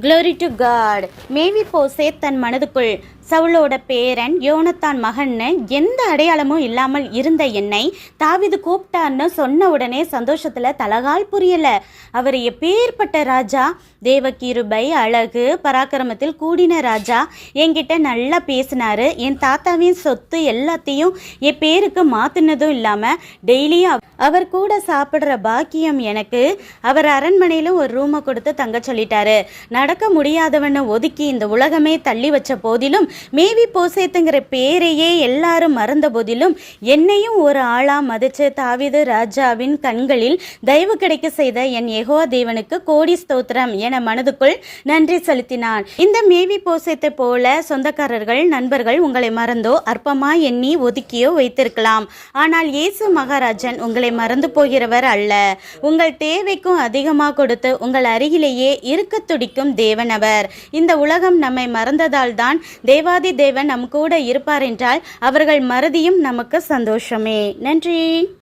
Glory to God. மேவி போசேத் தன் மனதுக்குள் சவுலோட பேரன் யோனத்தான் மகன்னு எந்த அடையாளமும் இல்லாமல் இருந்த என்னை தாவீது கூப்பிட்டான்னு சொன்ன உடனே சந்தோஷத்துல தலகால் புரியல. அவர் எப்பேற்பட்ட ராஜா, தேவகிருபை, அழகு, பராக்கிரமத்தில் கூடின ராஜா. என்கிட்ட நல்லா பேசினாரு. என் தாத்தாவின் சொத்து எல்லாத்தையும் என் பேருக்கு மாத்தினதும் இல்லாம டெய்லியும் அவர் கூட சாப்பிட்ற பாக்கியம் எனக்கு. அவர் அரண்மனையில ஒரு ரூமை கொடுத்து தங்க சொல்லிட்டாரு. நடக்க முடியாதவனை ஒதுக்கி இந்த உலகமே தள்ளி வச்ச போதிலும், மேவி போசேத்துங்கிற பேரையே எல்லாரும் மறந்த போதிலும், என்னையும் ஒரு ஆளா மதிச்சு தாவீது ராஜாவின் கண்களில் தயவு கிடைக்க செய்த என் யெகோவா தேவனுக்கு கோடி ஸ்தோத்திரம் என மனதுக்குள் நன்றி செலுத்தினான். இந்த மேவி போசேத்தை போல சொந்தக்காரர்கள், நண்பர்கள் உங்களை மறந்தோ அற்பமா எண்ணி ஒதுக்கியோ வைத்திருக்கலாம். ஆனால் இயேசு மகாராஜன் உங்களை மறந்து போகிறவர் அல்ல. உங்கள் தேவைக்கும் அதிகமாக கொடுத்து உங்கள் அருகிலேயே இருக்க துடிக்கும் தேவன் அவர். இந்த உலகம் நம்மை மறந்ததால் தான் தேவாதி தேவன் நம் கூட இருப்பார் என்றால் அவர்கள் மறதியும் நமக்கு சந்தோஷமே. நன்றி.